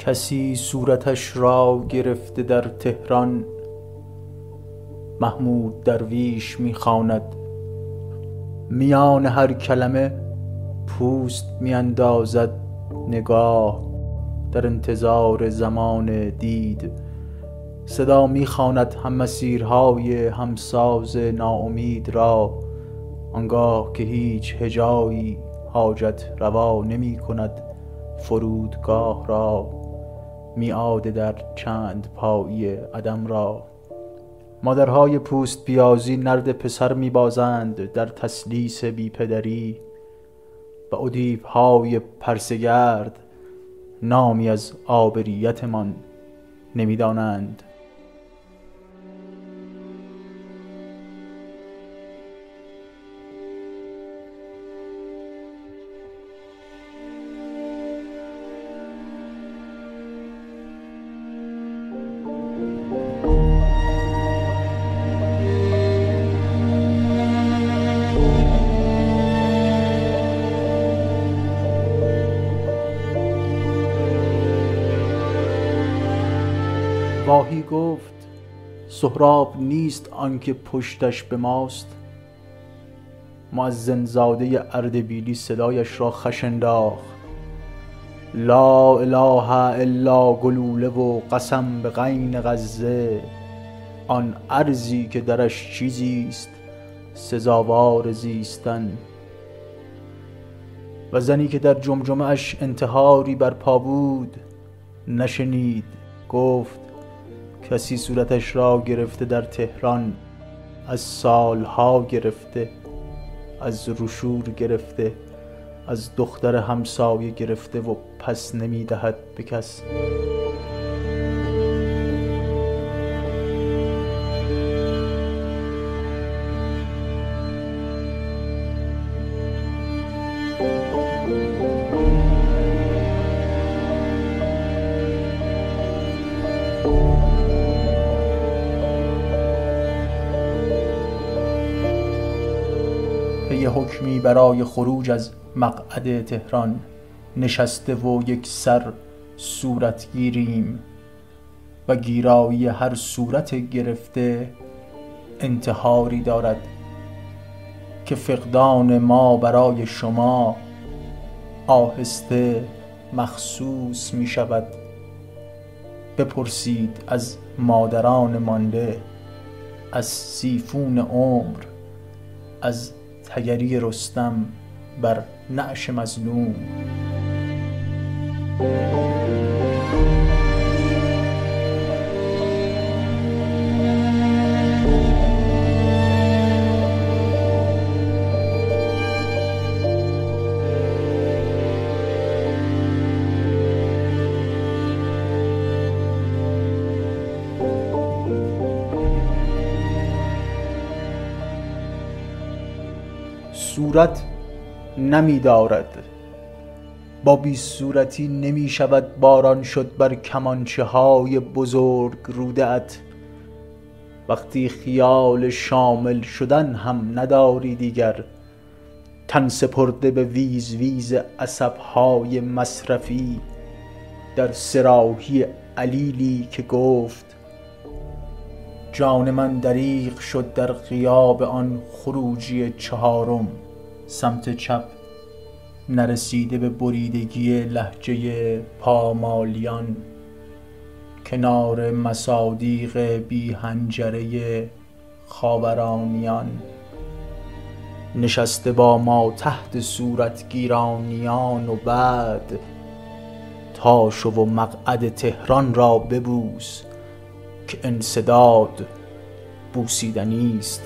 کسی صورتش را گرفته در تهران، محمود درویش می‌خواند. میان هر کلمه پوست می‌اندازد نگاه، در انتظار زمان دید. صدا می‌خواند هم مسیرهای همساز ناامید را، آنگاه که هیچ هجایی حاجت روا نمی کند فرودگاه را. میعاد در چند پایی عدم را. مادرهای پوست پیازی نرد پسر میبازند در تسلیس بی پدری، و ادیبهای پرسگرد نامی از آبریتمان نمیدانند. واهی گفت سهراب نیست آنکه پشتش به ماست. مؤذن زاده اردبیلی صدایش را خش انداخت. لا اله الا گلوله و قسم به غین غزه، آن ارضی که درش چیزیست سزاوار زیستن. و زنی که در جمجمه اش انتحاری برپا بود نشنید. گفت کسی صورتش را گرفته در تهران، از سالها گرفته، از رشور گرفته، از دختر همسایه گرفته و پس نمیدهد به کس. پی حکمی برای خروج از مقعد تهران نشسته و یک سر صورت گیریم، و گیرایی هر صورت گرفته انتحاری دارد که فقدان ما برای شما آهسته مخصوص می شود. بپرسید از مادران مانده، از سیفون عمر، از تگری رستم بر نعش مظلوم. صورت نمی دارد، با بی صورتی نمی شود باران شد بر کمانچه های بزرگ روده‌ات. وقتی خیال شامل شدن هم نداری دیگر، تن سپرده به ویز ویز عصب‌های مصرفی، در صراحی علیلی که گفت جان من دریغ شد در غیاب آن خروجی چهارم سمت چپ، نرسیده به بریدگی لهجه پامالیان، کنار مصادیق بی حنجره خاورانیان، نشسته با ما تحت صورتگیرانیان. و بعد تا شو و مقعد تهران را ببوس که انسداد بوسیدنیست.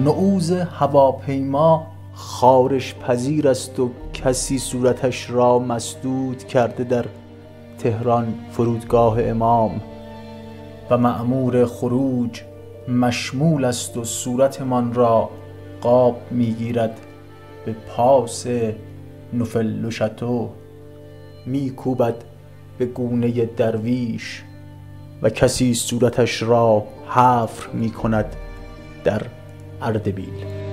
نعوذ هواپیما خارش پذیر است و کسی صورتش را مسدود کرده در تهران فرودگاه امام و مأمور خروج مشمول است و صورتمان را قاب میگیرد به پاس نوفل و شاتو، میکوبد به گونه درویش و کسی صورتش را حفر میکند در اردبیل.